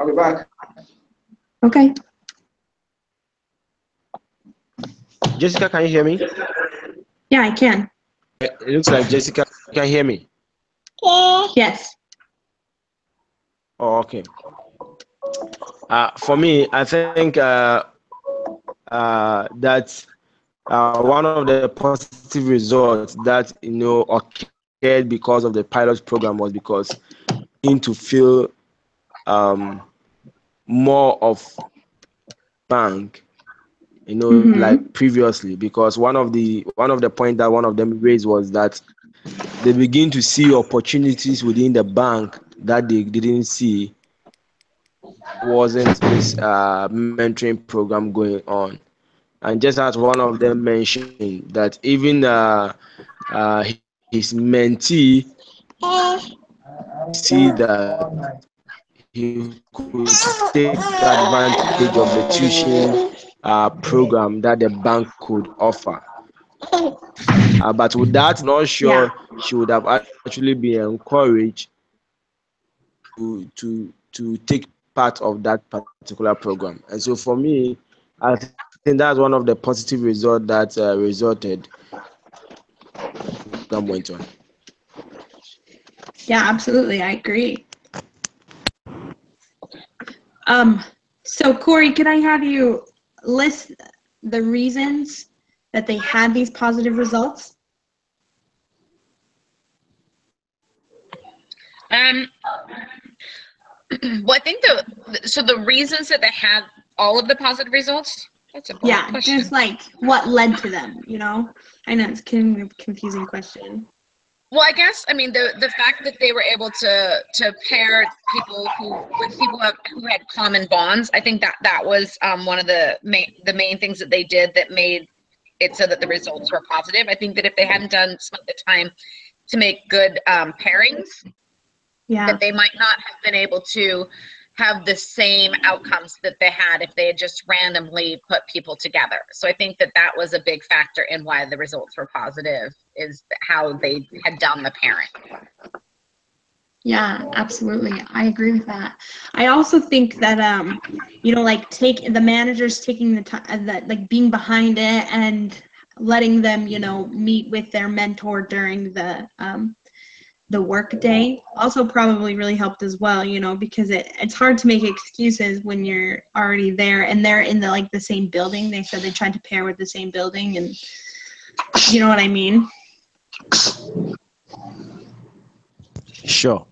I'll be back. Okay. Jessica, can you hear me? Yeah, I can. It looks like Jessica can hear me. Yes. Oh, okay. For me, I think that one of the positive results that occurred because of the pilot program was because to feel more of bank, like previously, because one of the points that one of them raised was that they begin to see opportunities within the bank that they didn't see wasn't this mentoring program going on. And just as one of them mentioned that even his mentee see that he could take advantage of the tuition program that the bank could offer. But with that, not sure she would have actually been encouraged to take part of that particular program. And so for me, I think that's one of the positive results that resulted program went on. Yeah, absolutely. I agree. So Corey, could I have you list the reasons that they had these positive results? Well, I think the reasons that they had all of the positive results. That's a broad question. Just like what led to them. I know it's kind of a confusing question. Well, I guess the fact that they were able to pair people with people who had common bonds. I think that was one of the main things that they did that made it so that the results were positive. I think that if they hadn't spent the time to make good pairings, that they might not have been able to have the same outcomes that they had if they had just randomly put people together. So I think that was a big factor in why the results were positive, is how they had done the pairing. Yeah, absolutely. I agree with that. I also think that like the managers taking the time, that like being behind it and letting them meet with their mentor during the work day also probably really helped as well, because it's hard to make excuses when you're already there and they're in the same building. They said they tried to pair with the same building, and you know what I mean? Sure.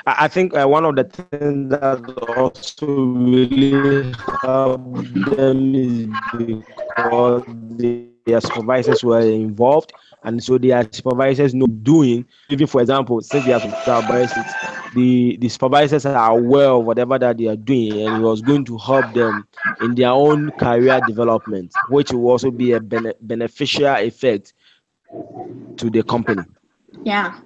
I think one of the things that also really helped them is because their supervisors were involved, and so their supervisors know doing. Even for example, since they are supervisors, the supervisors are aware of whatever that they are doing, and it was going to help them in their own career development, which will also be a beneficial effect to the company. Yeah.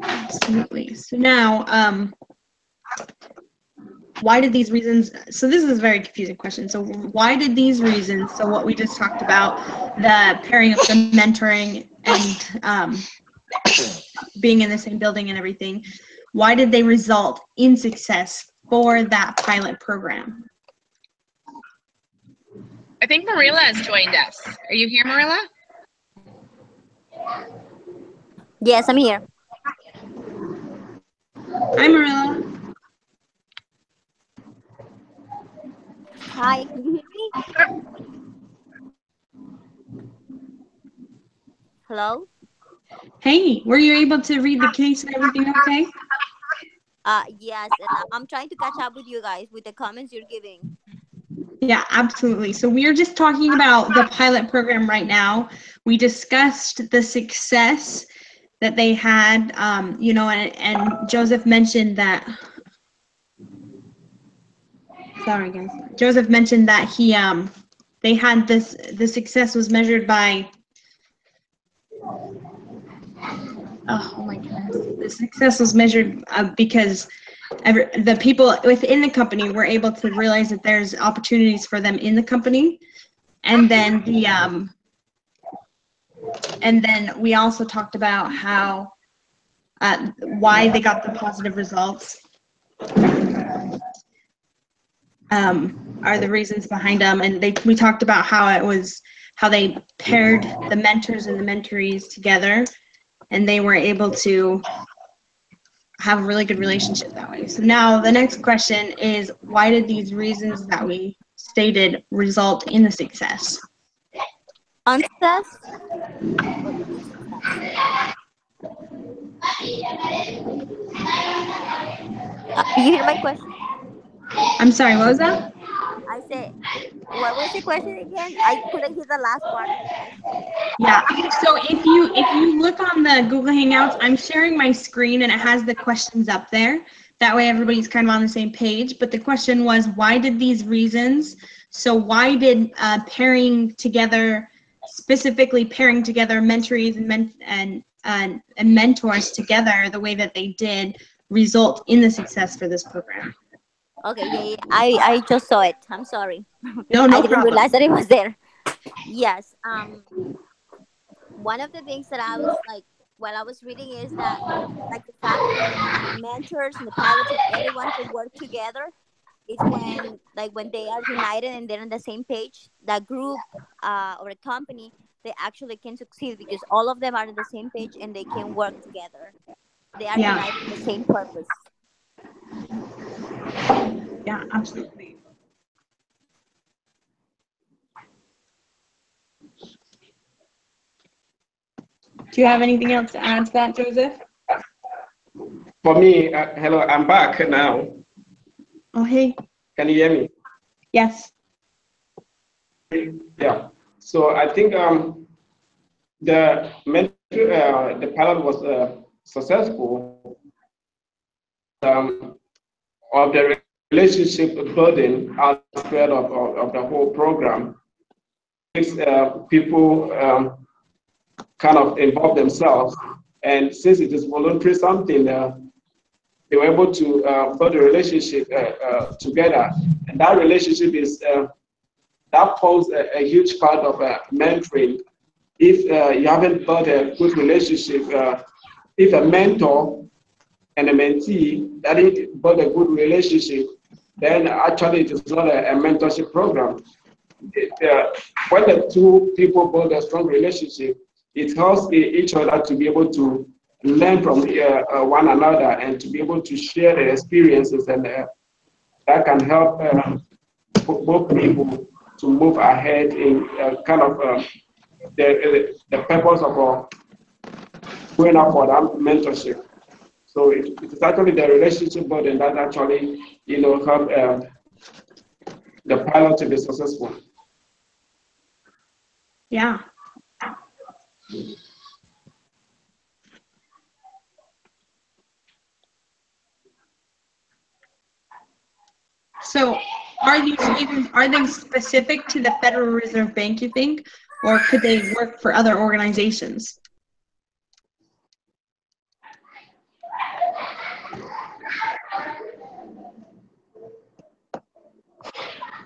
Absolutely. So now, why did these reasons, so this is a very confusing question. So why did these reasons, so what we just talked about, the pairing of the mentoring and being in the same building and everything, why did they result in success for that pilot program? I think Marilla has joined us. Are you here, Marilla? Yes, I'm here. Hi, Marilla. Hi, can you hear me? Hello? Hey, were you able to read the case and everything okay? Yes, and I'm trying to catch up with you guys with the comments you're giving. Yeah, absolutely. So we are just talking about the pilot program right now. We discussed the success that they had, and Joseph mentioned that. Sorry, guys. Joseph mentioned that they had the success was measured by. Oh my goodness! The success was measured because the people within the company were able to realize that there's opportunities for them in the company, and then and then we also talked about how why they got the positive results. Are the reasons behind them, and we talked about how they paired the mentors and the mentorees together, and they were able to have a really good relationship that way. So now the next question is, why did these reasons that we stated result in the success? Success or the success? Do you hear my question? I'm sorry, what was that? I said, what was the question again? I couldn't hear the last part of the question. Yeah. So if you look on the Google Hangouts, I'm sharing my screen and it has the questions up there. That way everybody's kind of on the same page. But the question was, why did these reasons? So why did specifically pairing together mentorees and mentors together the way that they did result in the success for this program? Okay, yeah. I just saw it. I'm sorry. No I didn't problem. realize that it was there. Yes. One of the things that I was like while I was reading is that like the fact when the mentors and the pilots and everyone can work together is when they are united and they're on the same page, that group or a company, they actually can succeed because all of them are on the same page and they can work together. They are Yeah. united in the same purpose. Yeah, absolutely. Do you have anything else to add to that, Joseph? For me, hello, I'm back now. Oh, hey. Can you hear me? Yes. Yeah. So I think the pilot was successful of the relationship building aspect of the whole program. Makes people kind of involve themselves, and since it is voluntary something, they were able to build a relationship together, and that relationship is that forms a huge part of mentoring. If you haven't built a good relationship, if a mentor and a mentee that didn't build a good relationship, then actually it is not a mentorship program. When the two people build a strong relationship, it helps each other to be able to learn from one another and to be able to share their experiences, and that can help both people to move ahead in kind of the purpose of going up for that mentorship. So it is actually the relationship building that actually help the pilot to be successful. Yeah. So are they specific to the Federal Reserve Bank, you think, or could they work for other organizations?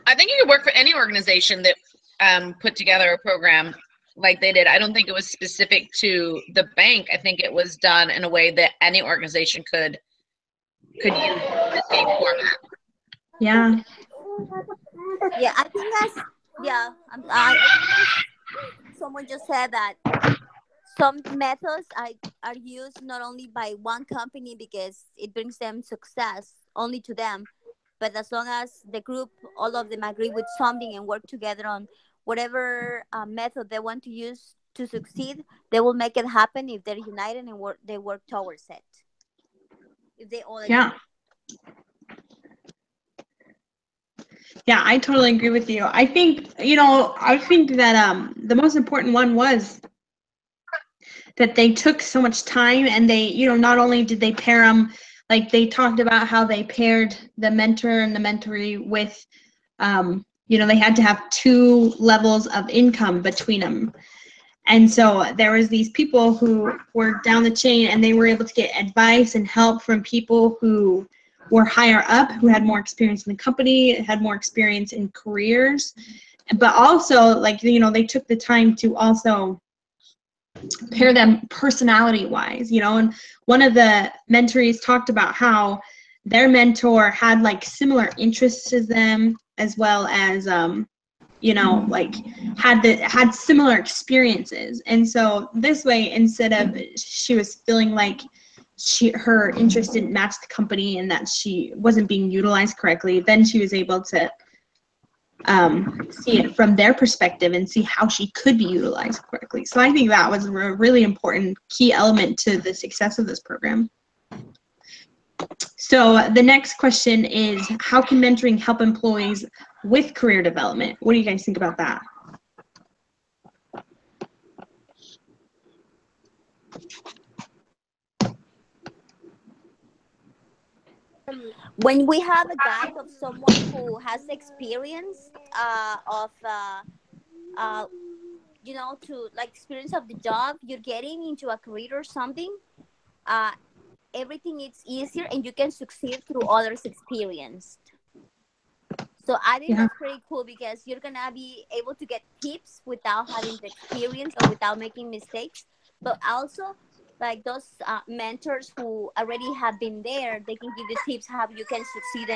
I think you could work for any organization that put together a program like they did. I don't think it was specific to the bank. I think it was done in a way that any organization could use the same format. Yeah. Yeah, I think someone just said that some methods are used not only by one company because it brings them success only to them, but as long as the group, all of them agree with something and work together on whatever method they want to use to succeed, they will make it happen if they're united and they work towards it. If they all agree. Yeah. Yeah, I totally agree with you. I think that the most important one was that they took so much time, and they, not only did they pair them, like they talked about how they paired the mentor and the mentoree with, they had to have 2 levels of income between them. And so there was these people who were down the chain, and they were able to get advice and help from people who were higher up, who had more experience in the company, had more experience in careers, but also they took the time to also pair them personality wise, you know. And one of the mentorees talked about how their mentor had like similar interests as them, as well as you know, like had similar experiences. And so this way, instead of she was feeling like her interest didn't match the company and that she wasn't being utilized correctly, then she was able to see it from their perspective and see how she could be utilized correctly. So I think that was a really important key element to the success of this program. So the next question is, how can mentoring help employees with career development? What do you guys think about that? When we have a guide of someone who has experience of you know, to like experience of the job you're getting into a career or something, uh, everything is easier and you can succeed through others' experience. So I think that's pretty cool because you're gonna be able to get tips without having the experience or without making mistakes. But also, like those mentors who already have been there, they can give you tips how you can succeed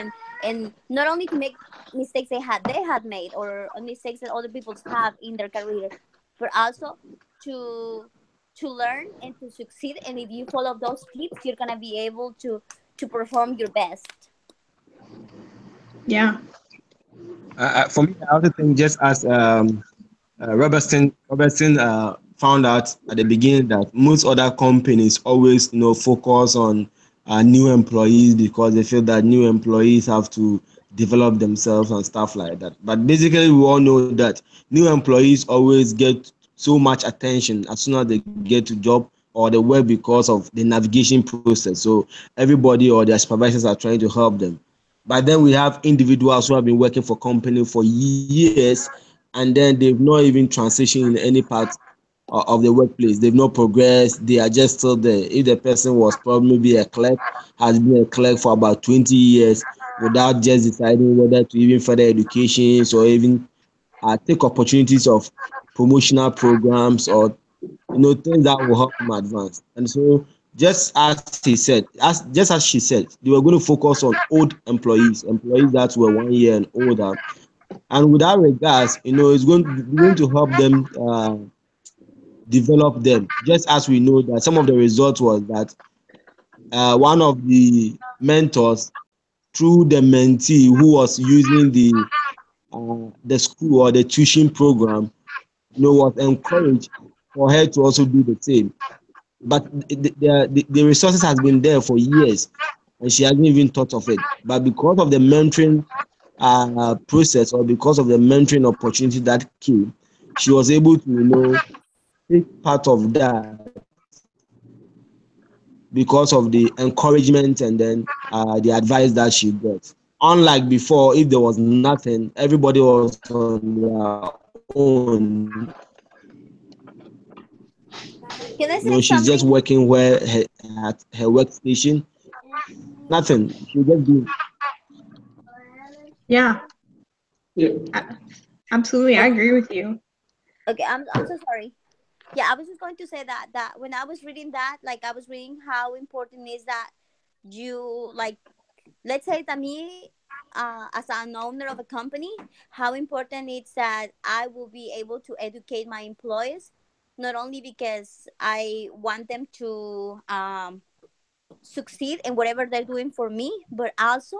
and not only to make mistakes they had made or mistakes that other people have in their career, but also to learn and to succeed. And if you follow those tips, you're gonna be able to perform your best. Yeah. For me, I also think just as Robertson found out at the beginning that most other companies always, focus on new employees because they feel that new employees have to develop themselves and stuff like that. But basically, we all know that new employees always get so much attention as soon as they get to job or the work because of the navigation process. So everybody or their supervisors are trying to help them. But then we have individuals who have been working for company for years, and then they've not even transitioned in any part of the workplace. They've not progressed. They are just still there. If the person was probably a clerk, has been a clerk for about 20 years without just deciding whether to even further education or even take opportunities of promotional programs or things that will help them advance. And so just as he said, just as she said, they were going to focus on old employees that were 1 year and older. And with that regards, it's going to help them develop them. Just as we know that some of the results was that one of the mentors through the mentee who was using the school or the tuition program, was encouraged for her to also do the same. But the resources has been there for years, and she hasn't even thought of it. But because of the mentoring process or because of the mentoring opportunity that came, she was able to take part of that because of the encouragement and then the advice that she got. Unlike before, if there was nothing, everybody was on their own. Can I say She's just something? working where at her workstation. Nothing. She just do. Yeah. Yeah. Absolutely. I agree with you. Okay, I'm so sorry. Yeah, I was just going to say that when I was reading that, like I was reading how important is that you like, let's say that me, as an owner of a company, how important it's that I will be able to educate my employees, not only because I want them to succeed in whatever they're doing for me, but also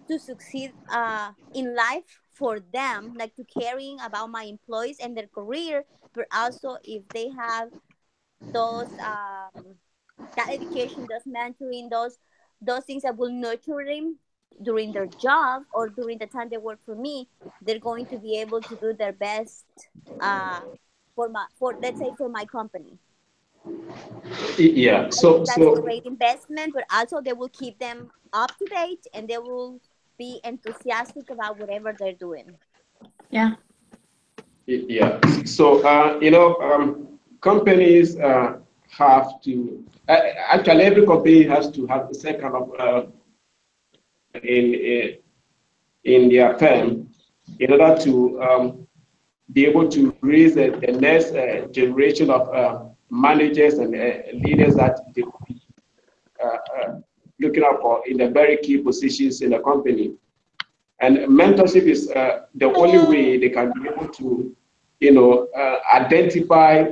to succeed in life for them, like to caring about my employees and their career, but also if they have those that education, those mentoring, those things that will nurture them during their job or during the time they work for me, they're going to be able to do their best uh, for let's say for my company. Yeah. I think So that's a so great investment, but also they will keep them up to date and they will be enthusiastic about whatever they're doing. Yeah. yeah. So companies have to actually every company has to have the same kind of in in their firm in order to be able to raise the next generation of managers and leaders that they will be looking out for in the very key positions in the company. And mentorship is the only way they can be able to, identify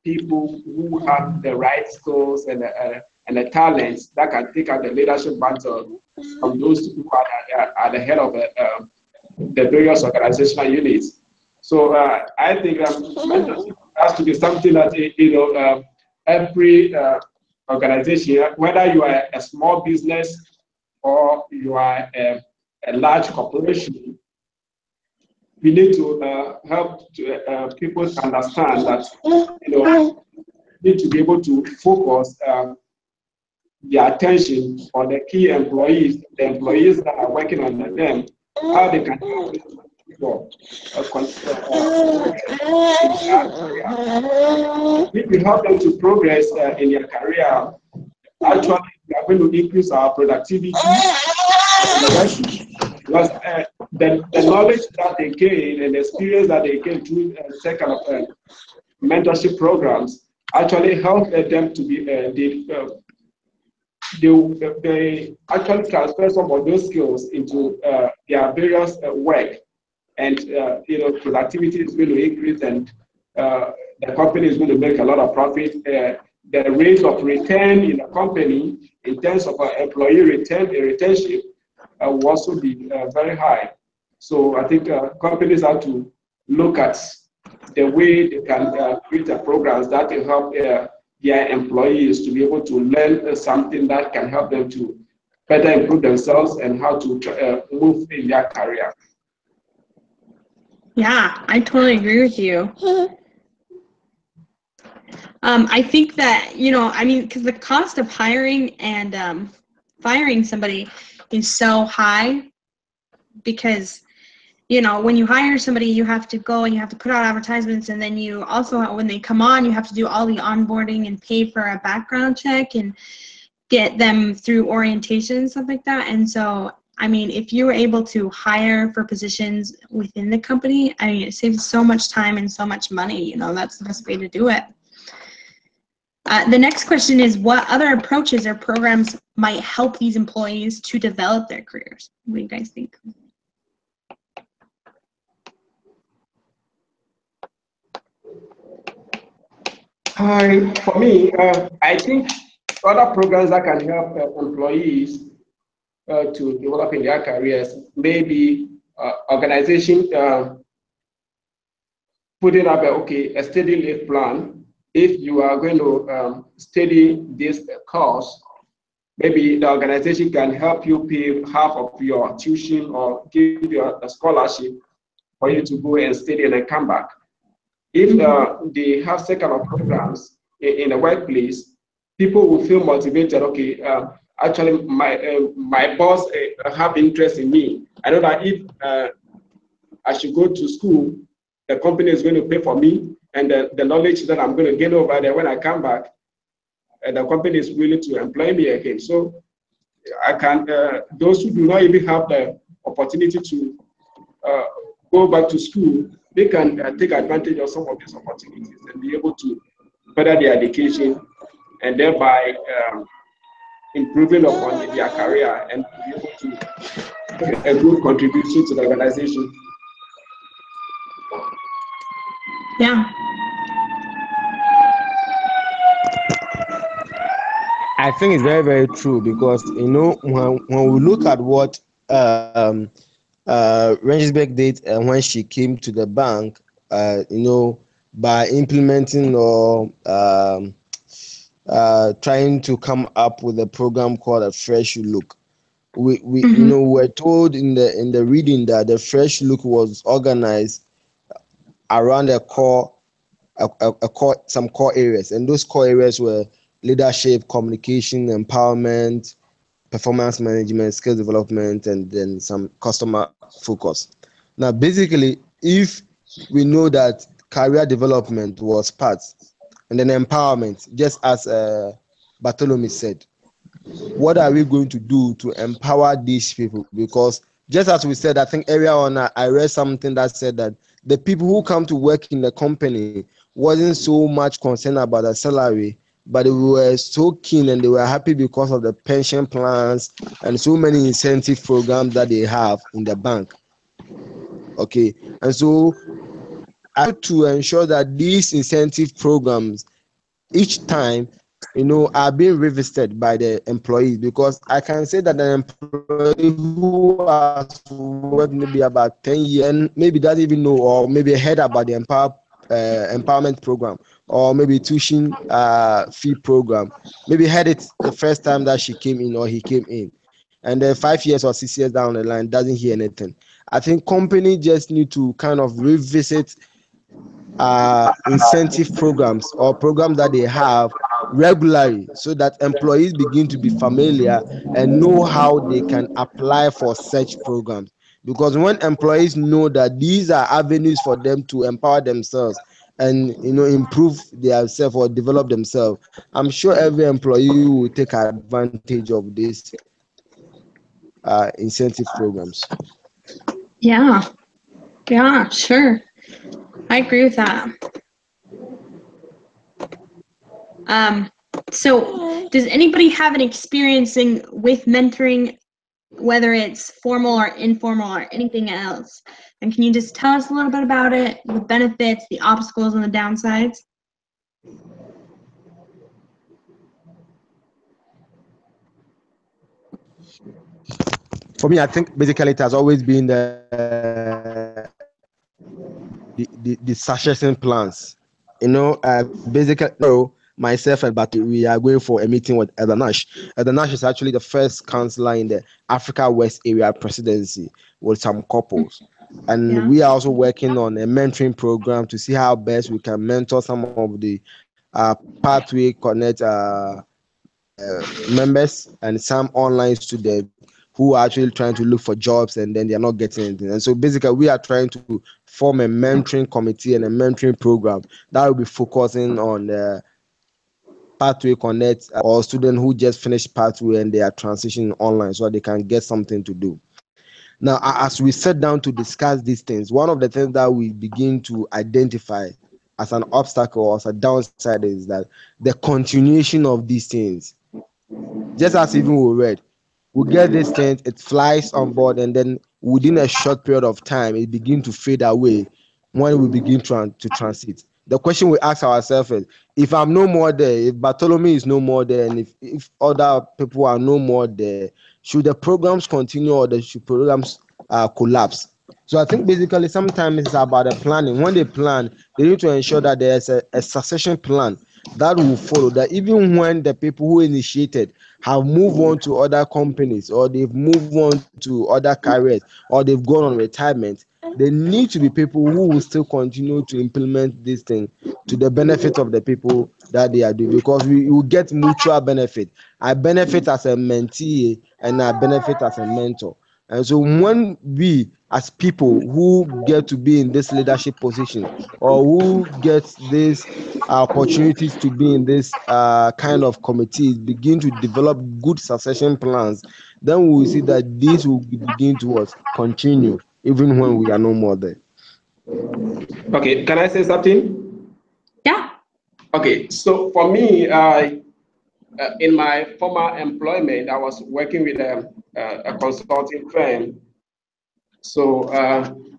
people who have the right skills and the talents that can take up the leadership mantle from those who are at the head of the various organizational units. So I think mentorship has to be something that every organization, whether you are a small business or you are a large corporation, we need to help people to understand that need to be able to focus their attention on the key employees, the employees that are working under them, how they can help for if we help them to progress in their career, actually we are going to increase our productivity because the knowledge that they gain and the experience that they gain through second mentorship programs actually help them to be they actually transfer some of those skills into their various work, and productivity is going to increase, and the company is going to make a lot of profit. The rate of return in the company in terms of employee retention will also be very high. So I think companies have to look at the way they can create programs that will help their employees to be able to learn something that can help them to better improve themselves and how to move in their career. Yeah, I totally agree with you. I think that, because the cost of hiring and firing somebody is so high, because, when you hire somebody, you have to go and you have to put out advertisements, and then you also, when they come on, you have to do all the onboarding and pay for a background check and get them through orientation and stuff like that. And so, if you were able to hire for positions within the company, it saves so much time and so much money. That's the best way to do it. The next question is, what other approaches or programs might help these employees to develop their careers? What do you guys think? For me, I think other programs that can help employees to develop in their careers, maybe organization putting up a study leave plan. If you are going to study this course, maybe the organization can help you pay half of your tuition or give you a scholarship for you to go and study and then come back. If they have second of programs in the workplace, people will feel motivated. Okay, actually, my boss have interest in me. I know that if I should go to school, the company is going to pay for me, and the knowledge that I'm going to gain over there when I come back, the company is willing to employ me again. So I can, those who do not even have the opportunity to go back to school, they can take advantage of some of these opportunities and be able to further their education and thereby improving upon their career and be able to make a good contribution to the organization. Yeah. I think it's very, very true, because when we look at what Regensburg did when she came to the bank, by implementing or trying to come up with a program called a Fresh Look. We were told in the reading that the Fresh Look was organized around some core areas, and those core areas were leadership, communication, empowerment, performance management, skill development, and then some customer focus. Now, basically, if we know that career development was part, and then empowerment, just as Bartholomew said, what are we going to do to empower these people? Because just as we said, I think earlier on, I read something that said that the people who come to work in the company wasn't so much concerned about the salary, but they were so keen and they were happy because of the pension plans and so many incentive programs that they have in the bank. Okay, and so I have to ensure that these incentive programs each time, are being revisited by the employees, because I can say that an employee who has worked maybe about 10 years and maybe doesn't even know or maybe heard about the empowerment program or maybe tuition fee program, maybe heard it the first time that she came in or he came in, and then 5 years or 6 years down the line doesn't hear anything. I think company just need to kind of revisit incentive programs or programs that they have regularly, so that employees begin to be familiar and know how they can apply for such programs. Because when employees know that these are avenues for them to empower themselves and improve themselves or develop themselves, I'm sure every employee will take advantage of these incentive programs. Yeah. Yeah, sure. I agree with that. So does anybody have an experiencing with mentoring, whether it's formal or informal or anything else? And can you just tell us a little bit about it, the benefits, the obstacles, and the downsides? For me, I think basically it has always been the succession plans. Basically, myself and Batu, we are going for a meeting with Elder Nash. Elder Nash is actually the first counselor in the Africa West Area Presidency with some couples. And we are also working on a mentoring program to see how best we can mentor some of the Pathway Connect members and some online students who are actually trying to look for jobs and then they are not getting anything. And so basically we are trying to form a mentoring committee and a mentoring program that will be focusing on the Pathway Connect or students who just finished Pathway and they are transitioning online so they can get something to do. Now, as we sit down to discuss these things, one of the things that we begin to identify as an obstacle or as a downside is that the continuation of these things, just as even we read, we get this thing, it flies on board, and then within a short period of time, it begins to fade away when we begin to transit. The question we ask ourselves is, if I'm no more there, if Bartholomew is no more there, and if other people are no more there, should the programs continue or should programs collapse? So I think basically sometimes it's about the planning. When they plan, they need to ensure that there's a succession plan that will follow, that even when the people who initiated have moved on to other companies or they've moved on to other careers or they've gone on retirement, there need to be people who will still continue to implement this thing to the benefit of the people that they are doing, because we will get mutual benefit. I benefit as a mentee and I benefit as a mentor. And so when we as people who get to be in this leadership position or who get these opportunities to be in this kind of committees begin to develop good succession plans, then we will see that this will begin to continue even when we are no more there. Okay, can I say something? Yeah. Okay, so for me, in my former employment, I was working with a consulting firm. So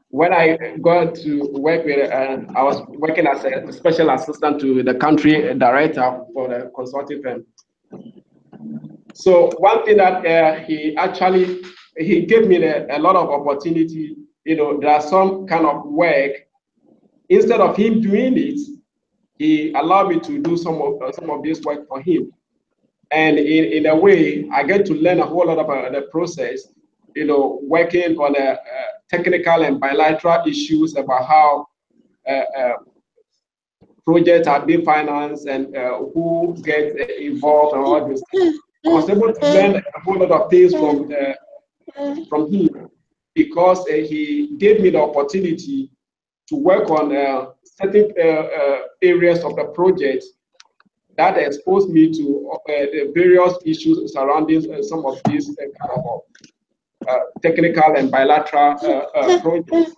when I got to work with, I was working as a special assistant to the country director for the consulting firm. So one thing that he gave me a lot of opportunity. There are some kind of work. Instead of him doing it, he allowed me to do some of this work for him. And in a way, I get to learn a whole lot about the process, working on technical and bilateral issues about how projects are being financed and who gets involved and all this. I was able to learn a whole lot of things from him because he gave me the opportunity to work on certain areas of the project that exposed me to the various issues surrounding some of these kind of technical and bilateral projects.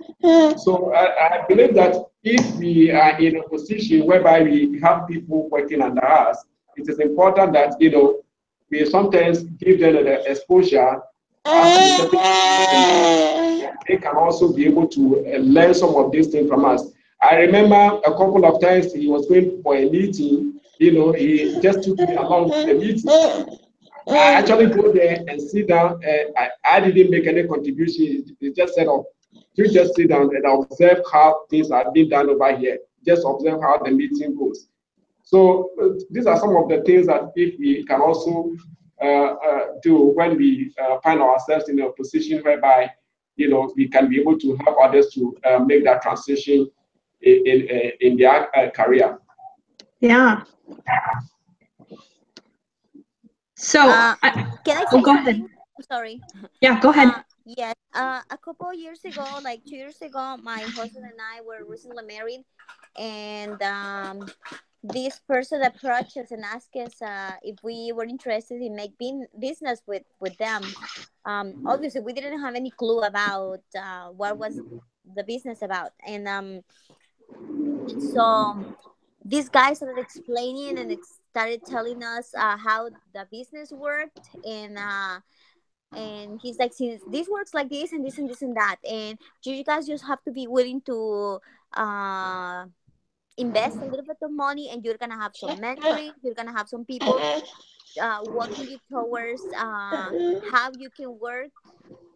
So I believe that if we are in a position whereby we have people working under us, it is important that we sometimes give them the exposure as to certain, they can also be able to learn some of these things from us. I remember a couple of times he was going for a meeting, he just took me along to the meeting. I actually go there and sit down. I didn't make any contribution. He just said, "Oh, you just sit down and observe how things are being done over here. Just observe how the meeting goes." So these are some of the things that if we can also do when we find ourselves in a position whereby we can be able to help others to make that transition in their career. Yeah. So, can I say go something? ahead. I'm sorry. Yeah, go ahead. Yes. A couple of years ago, like 2 years ago, my husband and I were recently married, and this person approached us and asked us if we were interested in making business with them. Obviously, we didn't have any clue about what was the business about, and so this guy started explaining and started telling us how the business worked, and he's like, since this works like this and this and this and that, and you guys just have to be willing to invest a little bit of money, and you're gonna have some mentoring, you're gonna have some people walking you towards how you can work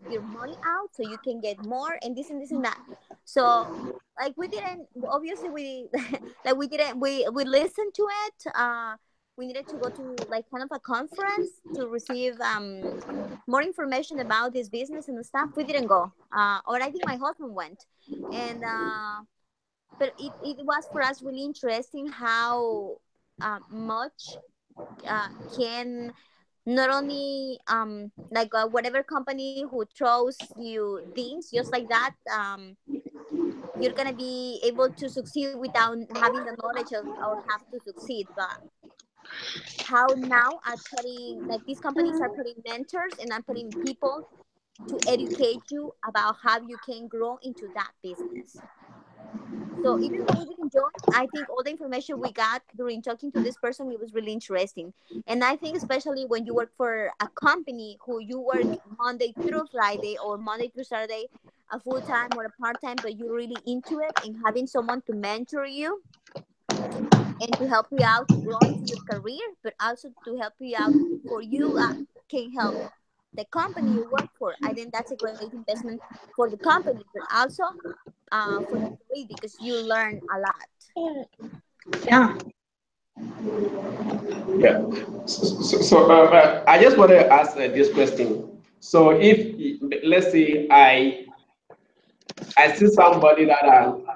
your money out so you can get more, and this and that. So like we didn't, obviously we like we didn't, we listened to it. We needed to go to like kind of a conference to receive more information about this business and stuff. We didn't go, or I think my husband went, and but it was for us really interesting how much can not only like whatever company who throws you things just like that, you're gonna be able to succeed without having the knowledge of or have to succeed. But how now are putting, like, these companies are putting mentors and are putting people to educate you about how you can grow into that business. So even though we didn't join, I think all the information we got during talking to this person, it was really interesting. And I think especially when you work for a company who you work Monday through Friday or Monday through Saturday, a full time or a part time, but you're really into it, and having someone to mentor you and to help you out to grow into your career, but also to help you out for you can help the company you work for. I think that's a great investment for the company, but also for the career, because you learn a lot. Yeah. Yeah. So I just want to ask this question. So if, let's say, I see somebody that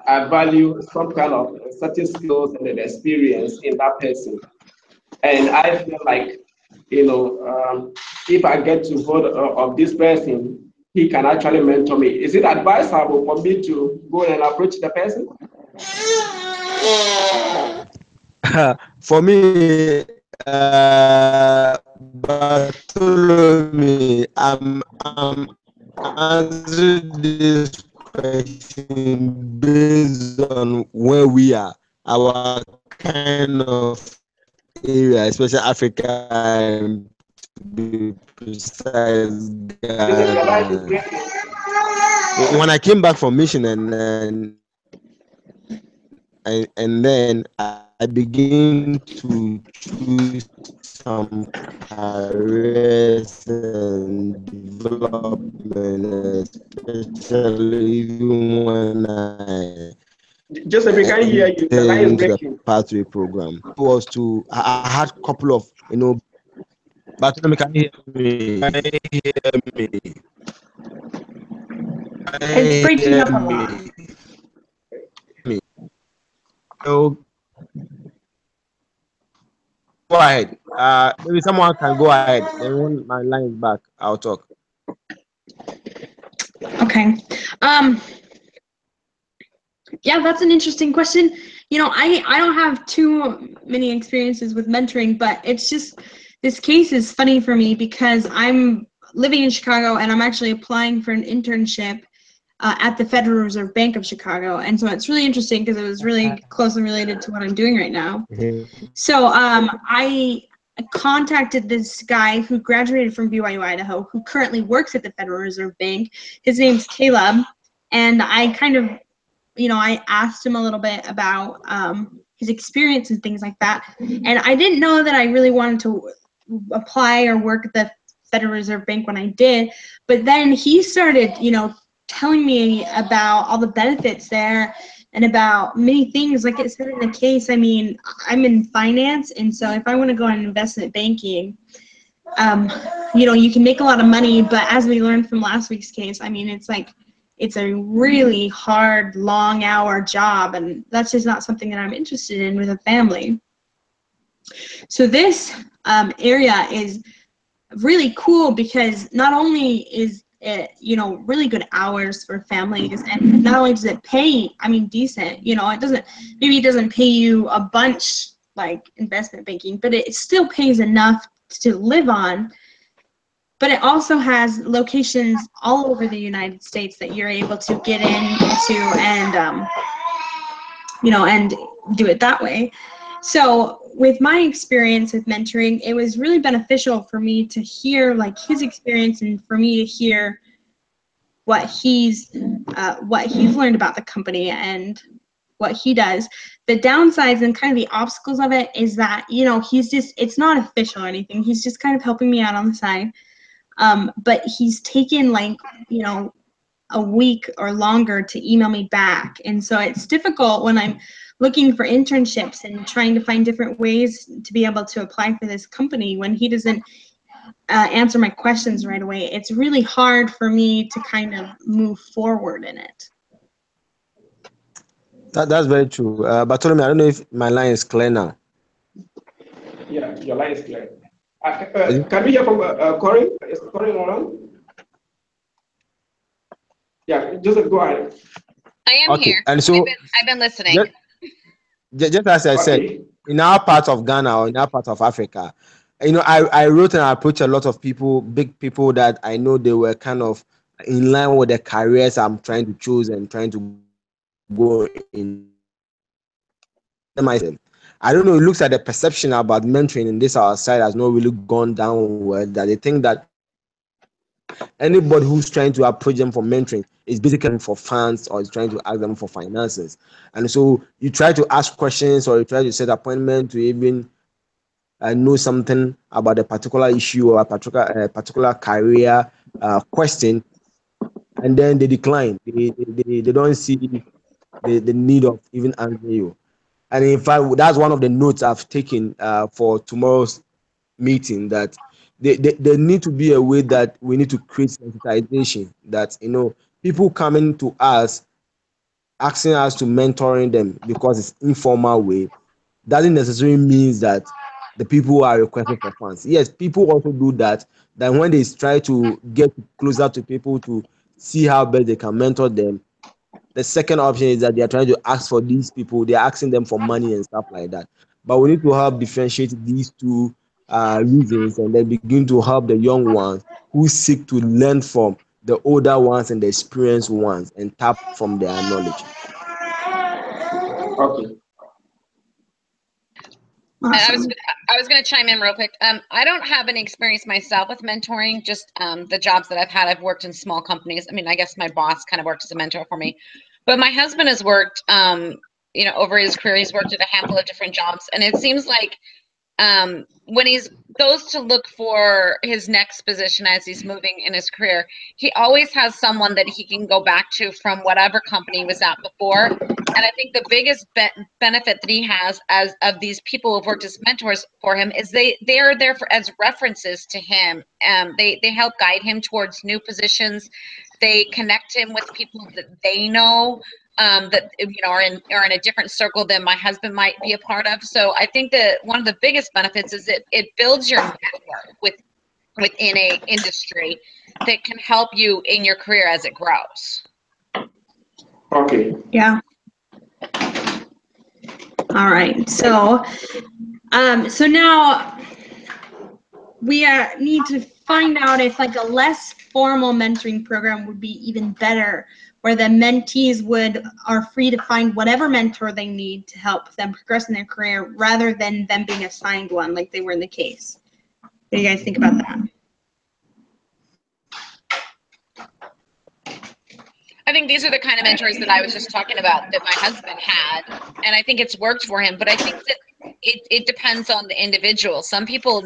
I value some kind of certain skills and an experience in that person, and I feel like, if I get to hold of this person, he can actually mentor me. Is it advisable for me to go and approach the person? For me, Bartholomew, I'm answering this question based on where we are, our kind of area, especially Africa, and to be precise, Ghana. When I came back from mission and then I begin to choose some careers and development, especially even when I Just if we can hear you, the line is into the breaking. pathway program. Was to I had a couple of but can you hear me? Can you hear me? It's breaking up a lot. So go ahead. Maybe someone can go ahead. Then when my line is back, I'll talk. Okay. Yeah, that's an interesting question. I don't have too many experiences with mentoring, but it's just, this case is funny for me because I'm living in Chicago, and I'm actually applying for an internship at the Federal Reserve Bank of Chicago. And so it's really interesting because it was really closely related to what I'm doing right now. So I contacted this guy who graduated from BYU, Idaho, who currently works at the Federal Reserve Bank. His name's Caleb. And I kind of, I asked him a little bit about his experience and things like that. And I didn't know that I really wanted to apply or work at the Federal Reserve Bank when I did. But then he started, telling me about all the benefits there and about many things. Like it said in the case, I mean, I'm in finance, and so if I want to go on investment banking, you can make a lot of money, but as we learned from last week's case, I mean, it's a really hard, long-hour job, and that's just not something that I'm interested in with a family. So this area is really cool because not only is it, really good hours for families, and not only does it pay, I mean, decent, maybe it doesn't pay you a bunch like investment banking, but it still pays enough to live on. But it also has locations all over the United States that you're able to get into and, and do it that way. So with my experience with mentoring, it was really beneficial for me to hear like his experience and for me to hear what he's learned about the company and what he does. The downsides and kind of the obstacles of it is that, it's not official or anything. He's just kind of helping me out on the side. But he's taken like, a week or longer to email me back. And so it's difficult when I'm looking for internships and trying to find different ways to be able to apply for this company when he doesn't answer my questions right away. It's really hard for me to kind of move forward in it. That's very true. Bartholomew, I don't know if my line is clear now. Yeah, your line is clear. Can we hear from Corinne? Is Corinne around? Yeah, Joseph, go ahead. I am here. And so I've been listening. Just as I said, in our part of Ghana or in our part of Africa, I wrote and I approached a lot of people, big people that I know they were kind of in line with the careers I'm trying to choose and trying to go in. I don't know, it looks like the perception about mentoring in this our side has not really gone downward, that they think that anybody who's trying to approach them for mentoring is basically for funds or is trying to ask them for finances. And so you try to ask questions or you try to set appointment to even know something about a particular issue or a particular career question, and then they decline. They don't see the need of even answering you. And in fact, that's one of the notes I've taken for tomorrow's meeting, that there need to be a way that we need to create sensitization, that people coming to us asking us to mentoring them because it's informal way doesn't necessarily mean that the people are requesting for funds. Yes, people also do that. Then when they try to get closer to people to see how best they can mentor them, the second option is that they are trying to ask for these people. They are asking them for money and stuff like that. But we need to help differentiate these two reasons and then begin to help the young ones who seek to learn from the older ones and the experienced ones and tap from their knowledge. Okay. Awesome. I was going to chime in real quick. I don't have any experience myself with mentoring, just the jobs that I've had. I've worked in small companies. I mean, I guess my boss kind of worked as a mentor for me. But my husband has worked, over his career, he's worked at a handful of different jobs. And it seems like when he goes to look for his next position as he's moving in his career, he always has someone that he can go back to from whatever company he was at before. And I think the biggest benefit that he has of these people who've worked as mentors for him is they are there as references to him. They help guide him towards new positions. They connect him with people that they know, that are in a different circle than my husband might be a part of. So I think that one of the biggest benefits is it builds your network within a industry that can help you in your career as it grows. Okay. Yeah. All right. So now we need to find out if like a less formal mentoring program would be even better, where the mentees are free to find whatever mentor they need to help them progress in their career, rather than them being assigned one like they were in the case. What do you guys think about that? I think these are the kind of mentors that I was just talking about that my husband had, and I think it's worked for him. But I think that it depends on the individual. Some people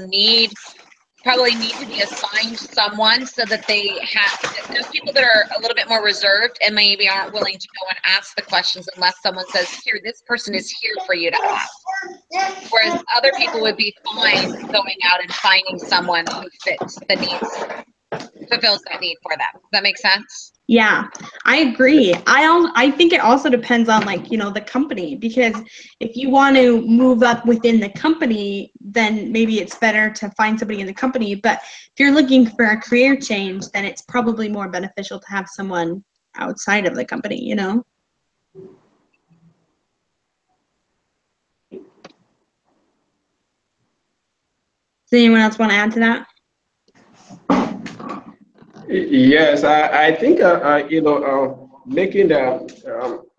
probably need to be assigned someone so that there's people that are a little bit more reserved and maybe aren't willing to go and ask the questions unless someone says, here, this person is here for you to ask. Whereas other people would be fine going out and finding someone who fits the needs, fulfills that need for them. Does that make sense? Yeah, I agree. I think it also depends on, like, the company, because if you want to move up within the company, then maybe it's better to find somebody in the company. But if you're looking for a career change, then it's probably more beneficial to have someone outside of the company, Does anyone else want to add to that? Yes, I think making the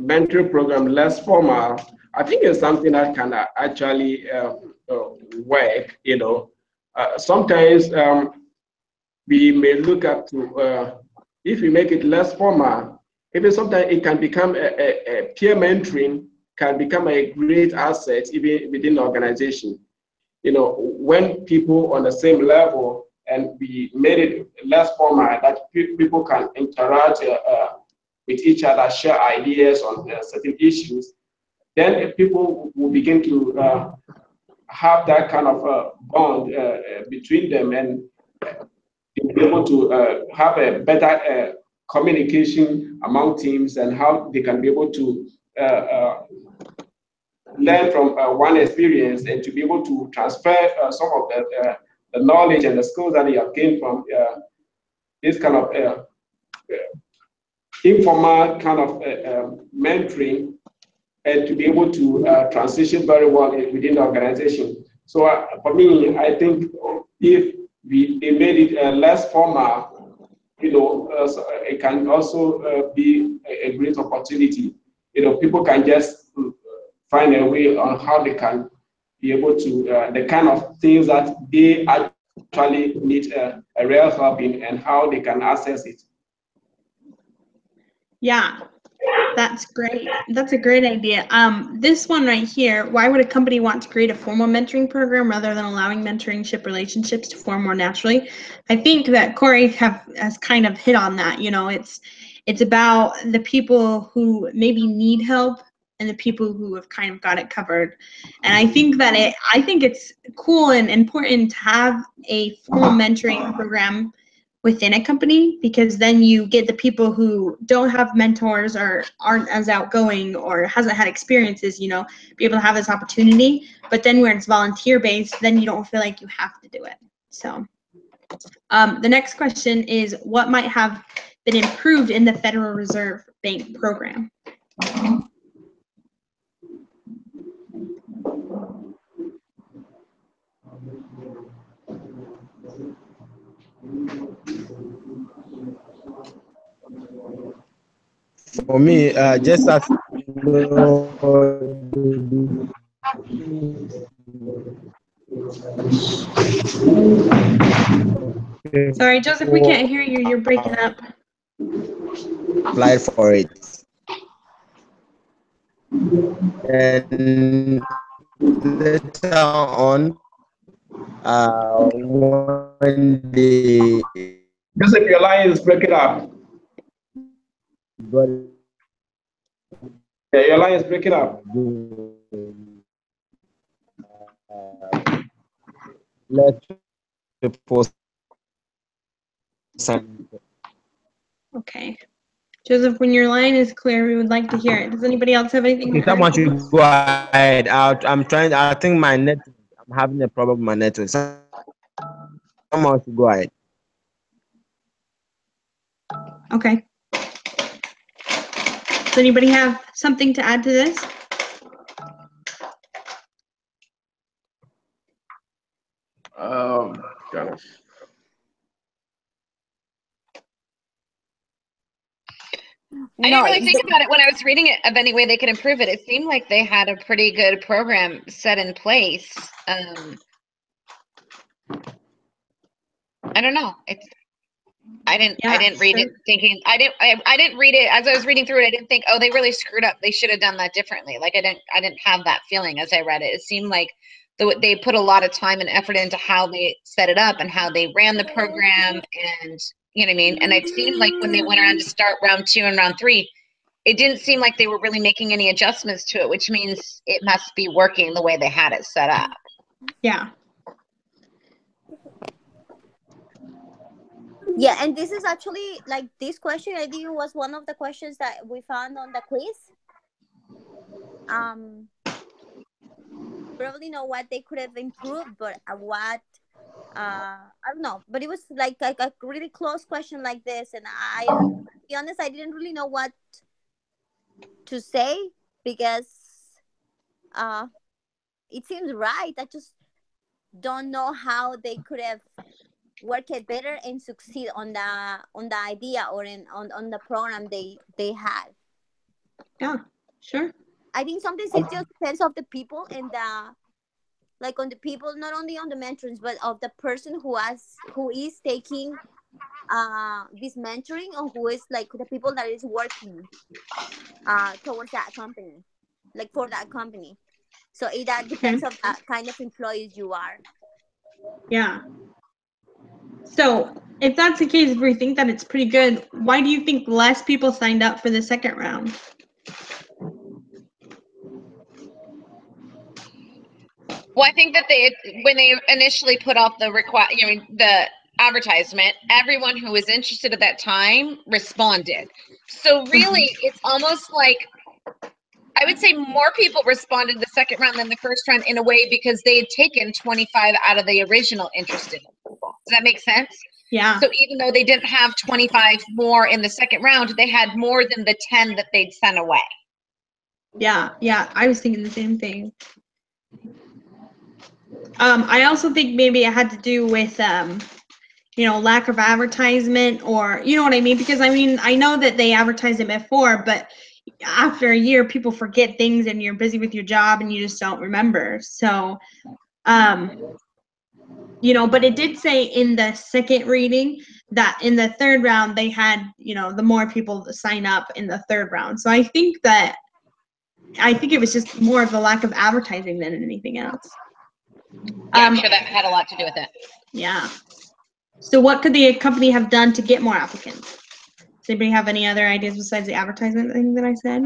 mentoring program less formal, I think it's something that can actually work. Sometimes we may look at if we make it less formal, even sometimes it can become a peer mentoring can become a great asset even within the organization. When people on the same level, and we made it less formal, that people can interact with each other, share ideas on certain issues, then people will begin to have that kind of bond between them, and be able to have a better communication among teams, and how they can be able to learn from one experience, and to be able to transfer some of the knowledge and the skills that they have gained from this kind of informal kind of mentoring, and to be able to transition very well within the organization. So for me, I think if they made it less formal, so it can also be a great opportunity. People can just find a way on how they can be able to the kind of things that they actually need a real help in, and how they can access it. Yeah, that's great. That's a great idea. This one right here, why would a company want to create a formal mentoring program rather than allowing mentorship relationships to form more naturally? I think that Corey has kind of hit on that. It's about the people who maybe need help and the people who have kind of got it covered. And I think it's cool and important to have a formal mentoring program within a company, because then you get the people who don't have mentors or aren't as outgoing or hasn't had experiences, be able to have this opportunity. But then where it's volunteer based, then you don't feel like you have to do it. So the next question is, what might have been improved in the Federal Reserve Bank program? For me, just as Sorry, Joseph, we can't hear you. You're breaking up. Applied for it. And later on, when they Joseph, your line is breaking up. got Yeah, your line is breaking up. let people sign. Okay. Joseph, when your line is clear, we would like to hear it. Does anybody else have anything? Okay, someone should go ahead. I think my network, I'm having a problem with my network. Someone should go ahead. Okay. Does anybody have something to add to this? kind of. I didn't really think about it when I was reading it of any way they could improve it. It seemed like they had a pretty good program set in place. I don't know. I didn't read it thinking I didn't read it as I was reading through it. I didn't think, oh, they really screwed up. They should have done that differently. Like I didn't have that feeling as I read it. It seemed like they put a lot of time and effort into how they set it up and how they ran the program, and you know what I mean. And it seemed like when they went around to start round 2 and round 3, it didn't seem like they were really making any adjustments to it, which means it must be working the way they had it set up. Yeah. Yeah, and this is actually like this question. I think it was one of the questions that we found on the quiz. Probably know what they could have improved, but what I don't know. But it was like a really close question like this, and to be honest, I didn't really know what to say because it seems right. I just don't know how they could have worked it better and succeed on the idea or on the program they had. Yeah, sure. I think sometimes it just depends of the people and like on the people, not only on the mentors, but of the person who is taking this mentoring, or who is like the people that is working towards that company, like for that company. So that depends of the kind of employees you are. Yeah. So if that's the case, if we think that it's pretty good, why do you think less people signed up for the second round? Well, I think that when they initially put out the advertisement, everyone who was interested at that time responded. So really, it's almost like I would say more people responded the second round than the first round in a way, because they had taken 25 out of the original interested people. Does that make sense? Yeah. So even though they didn't have 25 more in the second round, they had more than the 10 that they'd sent away. Yeah, I was thinking the same thing. I also think maybe it had to do with lack of advertisement, or you know what I mean? Because I mean, I know that they advertised it before, but after a year, people forget things and you're busy with your job and you just don't remember. So, but it did say in the second reading that in the third round, they had, the more people to sign up in the third round. So I think it was just more of the lack of advertising than anything else. Yeah, I'm sure that had a lot to do with it. Yeah. So what could the company have done to get more applicants? Does anybody have any other ideas besides the advertisement thing that I said?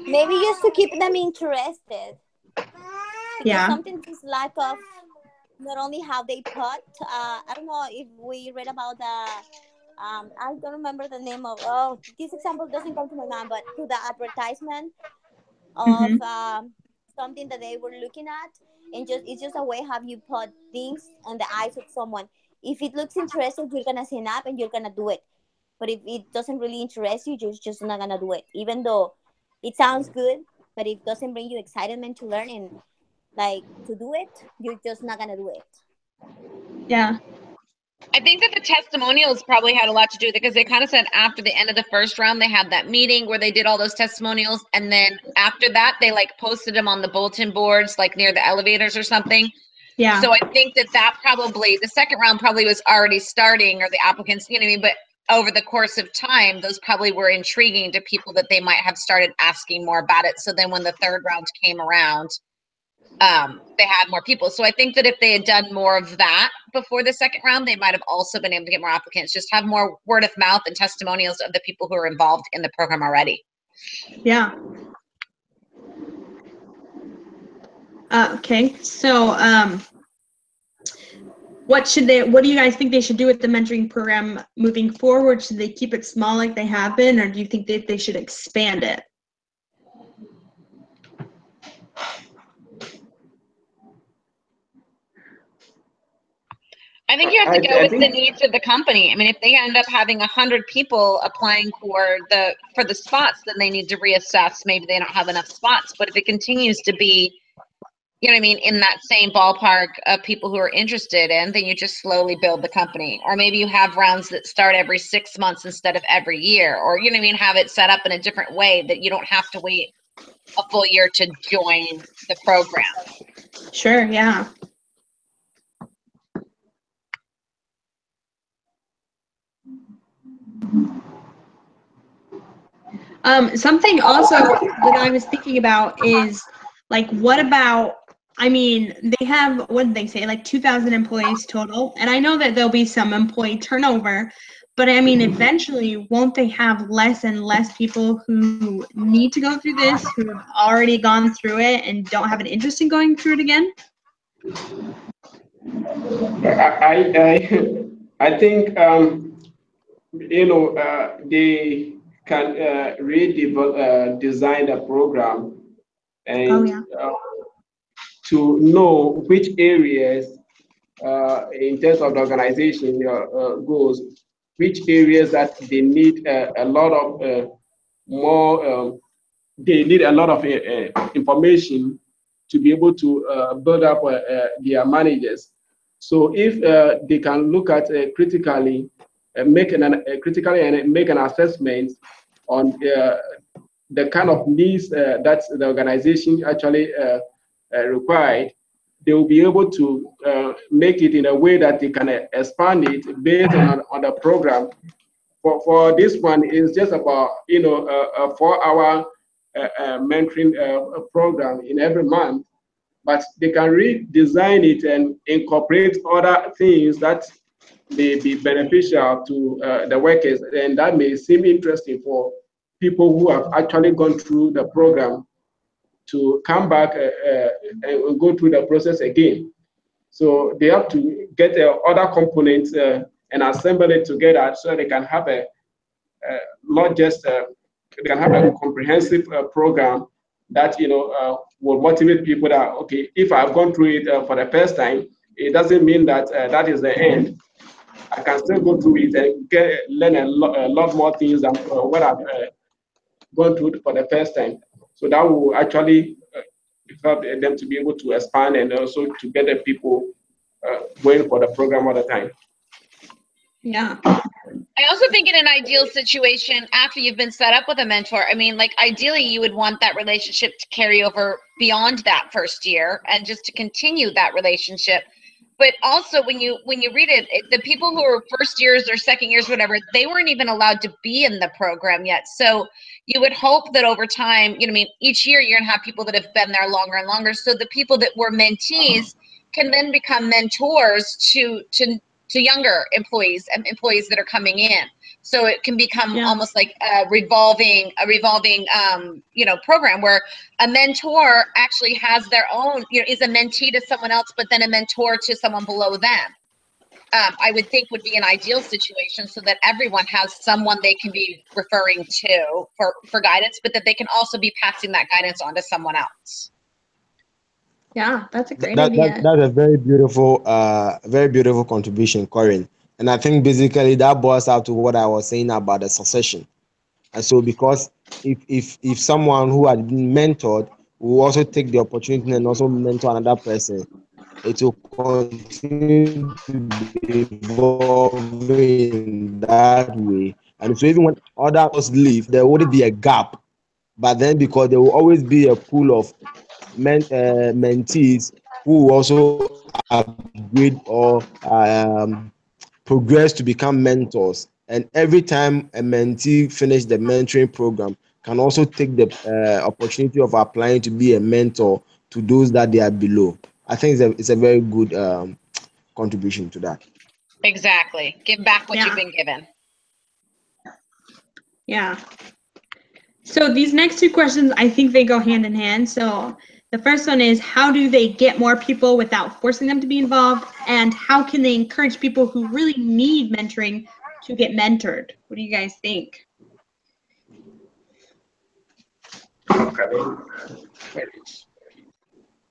Maybe just to keep them interested. Because something is lack of not only how they put. I don't know if we read about the. I don't remember the name of. Oh, this example doesn't come to my mind, but to the advertisement of something that they were looking at, and it's just a way how you put things on the eyes of someone. If it looks interesting, you're gonna sign up and you're gonna do it. But if it doesn't really interest you, you're just not gonna do it. Even though it sounds good, but if it doesn't bring you excitement to learn and like to do it, you're just not gonna do it. Yeah. I think that the testimonials probably had a lot to do with it, because they kind of said after the end of the first round, they had that meeting where they did all those testimonials. And then after that, they like posted them on the bulletin boards, like near the elevators or something. Yeah. So I think that probably the second round probably was already starting, or the applicants, you know what I mean? But over the course of time, those probably were intriguing to people that they might have started asking more about it. So then when the third round came around, they had more people. So I think that if they had done more of that before the second round, they might have also been able to get more applicants, just have more word of mouth and testimonials of the people who are involved in the program already. Yeah. Okay. So, what do you guys think they should do with the mentoring program moving forward? Should they keep it small like they have been, or do you think that they should expand it? I think you have to go with the needs of the company. I mean, if they end up having 100 people applying for the spots, then they need to reassess. Maybe they don't have enough spots. But if it continues to be you know what I mean, in that same ballpark of people who are interested in, then you just slowly build the company. Or maybe you have rounds that start every 6 months instead of every year, or, you know what I mean, have it set up in a different way that you don't have to wait a full year to join the program. Sure, yeah. Something also that I was thinking about is, like, what about, I mean, they have, what did they say, like 2,000 employees total, and I know that there'll be some employee turnover, but I mean, eventually, won't they have less and less people who need to go through this, who have already gone through it and don't have an interest in going through it again? I think they can design the program Oh, and yeah. to know which areas, in terms of the organization goals, which areas that they need a lot of more, they need a lot of information to be able to build up their managers. So if they can look at critically, critically and make an assessment on the kind of needs that the organization actually required, they will be able to make it in a way that they can expand it based on the program. For this one, it's just about a 4-hour mentoring program in every month, but they can redesign it and incorporate other things that may be beneficial to the workers, and that may seem interesting for people who have actually gone through the program to come back and go through the process again. So they have to get other components and assemble it together so they can have not just they can have a comprehensive program that will motivate people that, okay, if I've gone through it for the first time, it doesn't mean that that is the end. I can still go through it and learn a lot more things than what I've gone through for the first time. So that will actually help them to be able to expand and also to get the people going for the program all the time. Yeah. I also think in an ideal situation, after you've been set up with a mentor, I mean, like, ideally you would want that relationship to carry over beyond that first year and just to continue that relationship. But also when you read it, the people who are first years or second years, whatever, they weren't even allowed to be in the program yet. So you would hope that over time, you know what I mean, each year you're gonna have people that have been there longer and longer. So the people that were mentees can then become mentors to younger employees and employees that are coming in. So it can become almost like a revolving program where a mentor actually has their own, is a mentee to someone else, but then a mentor to someone below them. I would think would be an ideal situation so that everyone has someone they can be referring to for guidance, but that they can also be passing that guidance on to someone else. Yeah, that's a great idea. That's a very beautiful contribution, Corinne. And I think basically that boils out to what I was saying about the succession. And so, because if someone who had been mentored will also take the opportunity and also mentor another person, it will continue to be evolving that way. And so, even when others leave, there would be a gap. But then, because there will always be a pool of mentees who will also upgrade or progress to become mentors. And every time a mentee finish the mentoring program, can also take the opportunity of applying to be a mentor to those that they are below. I think it's a very good contribution to that. Exactly. Give back what you've been given. Yeah. So these next two questions, I think they go hand in hand. So the first one is, how do they get more people without forcing them to be involved? And how can they encourage people who really need mentoring to get mentored? What do you guys think?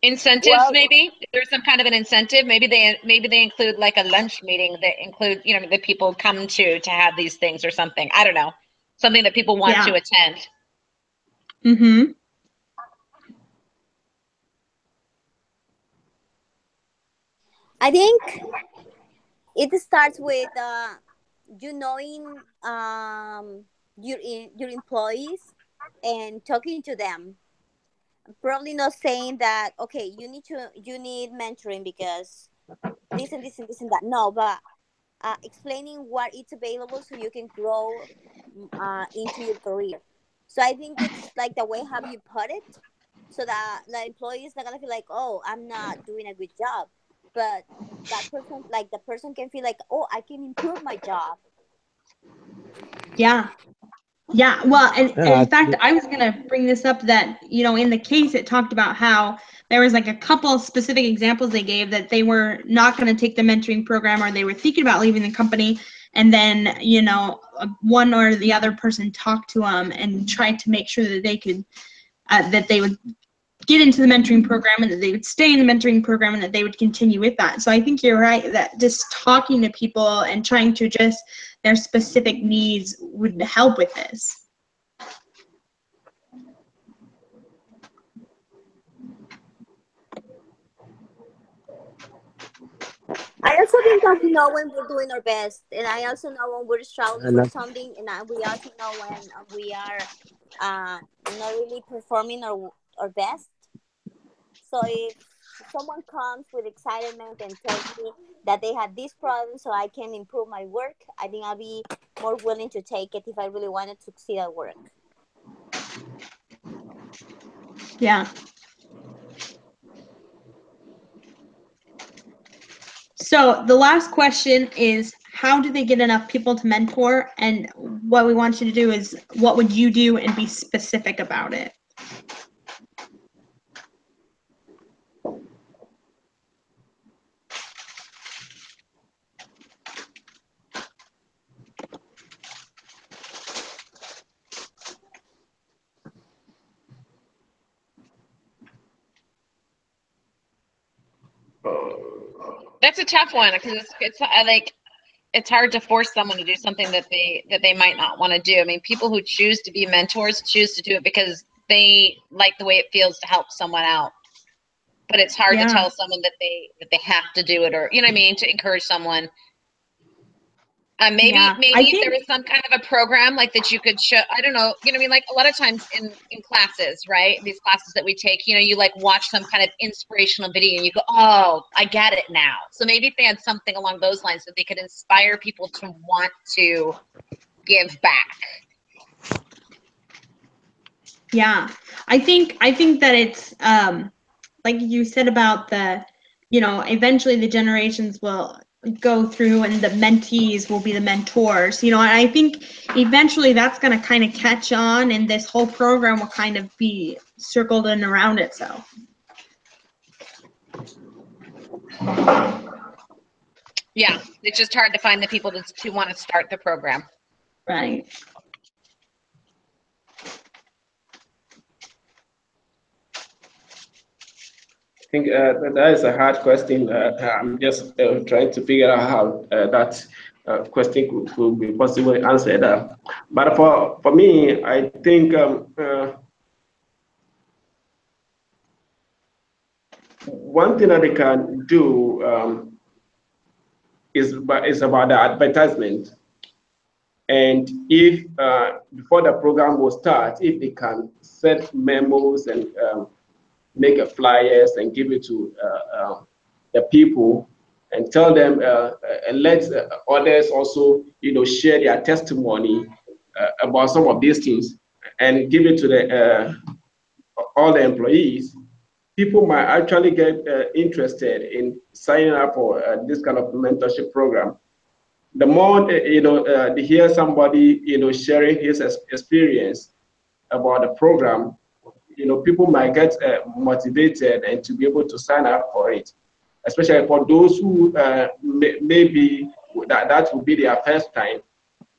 Incentives, maybe there's some kind of an incentive. Maybe they include like a lunch meeting that include that people come to have these things or something. I don't know, something that people want to attend. Mm-hmm. I think it starts with you knowing your employees and talking to them. Probably not saying that okay, you need mentoring because this and this and this and that. No, but explaining what it's available so you can grow into your career. So I think it's like the way how you put it, so that the employee is not gonna feel like, oh, I'm not doing a good job, but that person, like the person, can feel like, oh, I can improve my job. Yeah. Yeah, well, and Yeah, in fact, I was gonna bring this up that, in the case it talked about how there was like a couple specific examples they gave that they were not gonna take the mentoring program or they were thinking about leaving the company. And then, one or the other person talked to them and tried to make sure that they could, that they would get into the mentoring program and that they would stay in the mentoring program and that they would continue with that. So I think you're right that just talking to people and trying to address their specific needs would help with this. I also think that we know when we're doing our best, and I also know when we're struggling and for something, and we also know when we are not really performing our best. So if someone comes with excitement and tells me that they had this problem so I can improve my work, I think I'll be more willing to take it if I really want to succeed at work. Yeah. So the last question is, how do they get enough people to mentor? And what we want you to do is, what would you do, and be specific about it? That's a tough one because it's like it's hard to force someone to do something that they might not want to do. I mean, people who choose to be mentors choose to do it because they like the way it feels to help someone out. But it's hard to tell someone that they have to do it, or you know what I mean, to encourage someone. Maybe if there was some kind of a program like that you could show. I don't know. You know what I mean? Like a lot of times in classes, right? These classes that we take, you like watch some kind of inspirational video and you go, oh, I get it now. So maybe if they had something along those lines that they could inspire people to want to give back. Yeah, I think that it's like you said about the, eventually the generations will go through and the mentees will be the mentors, and I think eventually that's going to kind of catch on and this whole program will kind of be circled and around itself. Yeah, it's just hard to find the people to want to start the program. Right. I think that is a hard question. I'm just trying to figure out how that question could be possibly answered. But for me, I think one thing that they can do is about the advertisement. And if before the program will start, if they can set memos and make a flyers and give it to the people and tell them and let others also share their testimony about some of these things and give it to the all the employees, people might actually get interested in signing up for this kind of mentorship program. The more they hear somebody sharing his experience about the program, people might get motivated and to be able to sign up for it, especially for those who maybe that will be their first time.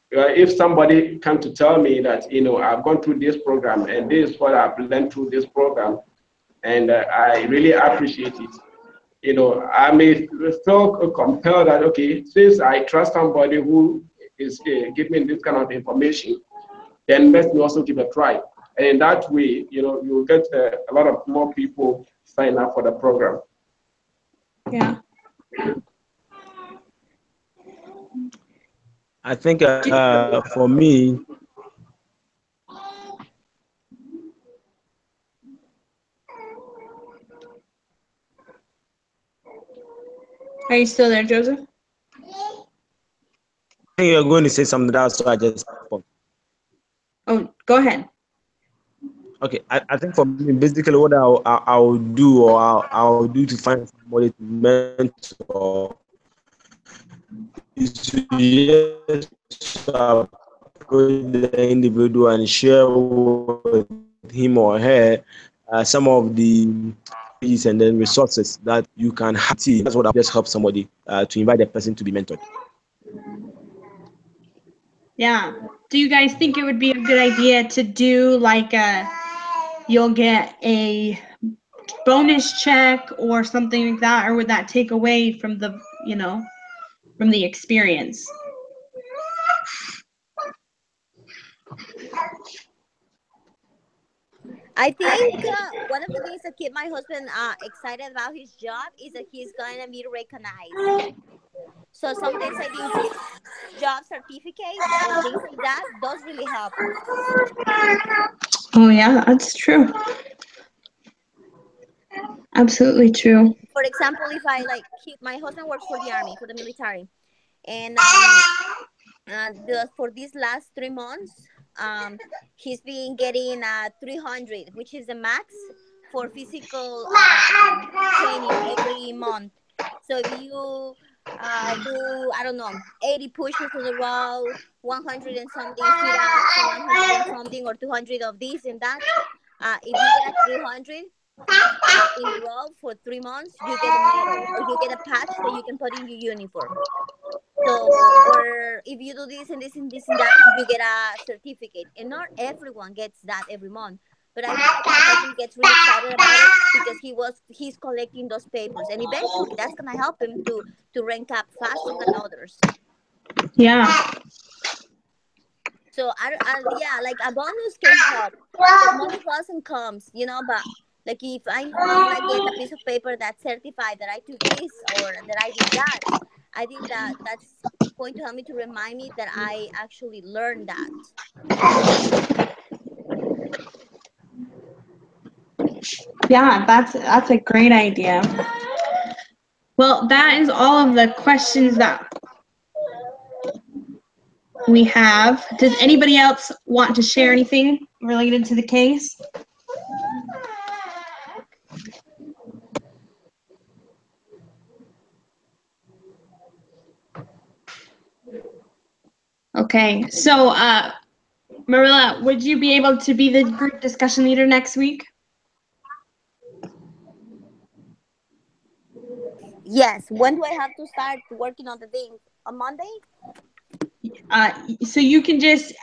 If somebody come to tell me that I've gone through this program and this is what I've learned through this program, and I really appreciate it. I may feel compelled that okay, since I trust somebody who is giving this kind of information, then let me also give a try. And in that way, you'll get a lot of more people sign up for the program. Yeah. I think for me, Are you still there, Joseph? I think you're going to say something else, so I just stopped. Oh, go ahead. Okay, I think for me, basically, what I'll do or I'll do to find somebody to mentor is to just approach the individual and share with him or her some of the and then resources that you can have. That's what I'll just help somebody to invite the person to be mentored. Yeah. Do you guys think it would be a good idea to do like you'll get a bonus check or something like that, or would that take away from the, from the experience? I think one of the things that keep my husband excited about his job is that he's going to be recognized. So sometimes I think job certificates or things like that does really help. Oh yeah, that's true. Absolutely true. For example, if I my husband works for the army, for the military, and for these last 3 months, he's been getting 300, which is the max for physical training every month. So if you do, I don't know, 80 pushes on the row, 100 and something sit-ups, 100 and something, or 200 of this and that, if you get a 300 in the row for 3 months, you get a medal or you get a patch that you can put in your uniform. So, or if you do this and this and this and that, you get a certificate. And not everyone gets that every month. But I feel like my husband gets really excited about it because he's collecting those papers, and eventually that's gonna help him to rank up faster than others. Yeah. So yeah, like a bonus can help because money goes and comes, but like if I know I'm gonna get a piece of paper that's certified that I took this or that I did that, I think that's going to help me to remind me that I actually learned that. Yeah, that's a great idea. Well, that is all of the questions that we have. Does anybody else want to share anything related to the case? Okay, so Marilla, would you be able to be the group discussion leader next week? Yes. When do I have to start working on the thing? On Monday? So you can just,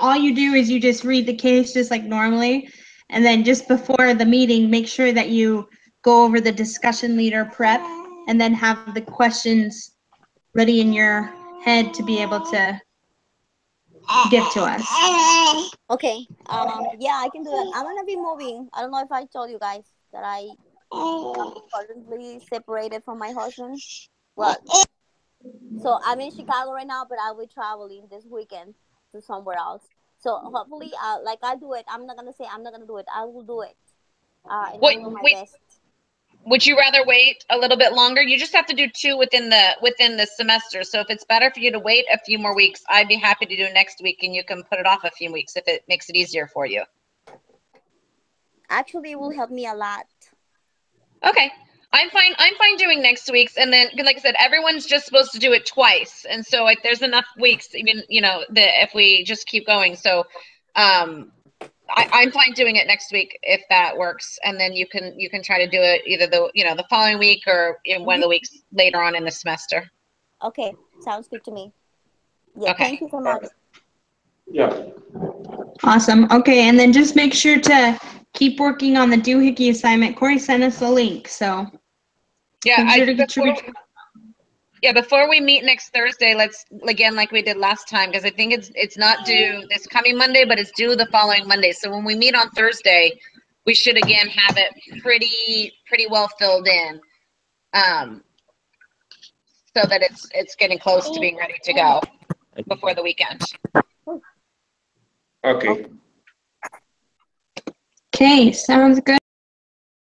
all you do is you just read the case just like normally, and then just before the meeting, make sure that you go over the discussion leader prep, and then have the questions ready in your head to be able to give to us. Okay. Yeah, I can do that. I'm gonna be moving. I don't know if I told you guys that I am currently separated from my husband. Well, so I'm in Chicago right now, but I'll be traveling this weekend to somewhere else. So hopefully, I'll do it. I'm not gonna say I'm not gonna do it. I will do it. And I'll do my best. Would you rather wait a little bit longer? You just have to do 2 within the semester. So if it's better for you to wait a few more weeks, I'd be happy to do next week, and you can put it off a few weeks if it makes it easier for you. Actually, it will help me a lot. Okay. I'm fine doing next week's, and then like I said, everyone's just supposed to do it twice, and so there's enough weeks, even if we just keep going. So I'm fine doing it next week if that works, and then you can try to do it either the following week or in one of the weeks later on in the semester. Okay, sounds good to me. Yeah, Okay. Thank you so much. Yeah. Awesome. Okay, and then just make sure to keep working on the doohickey assignment. Corey sent us a link, so yeah, make sure to get your before we meet next Thursday, let's again like we did last time, because I think it's not due this coming Monday, but it's due the following Monday. So when we meet on Thursday, we should again have it pretty well filled in. so that it's getting close to being ready to go before the weekend. Okay. Okay, sounds good.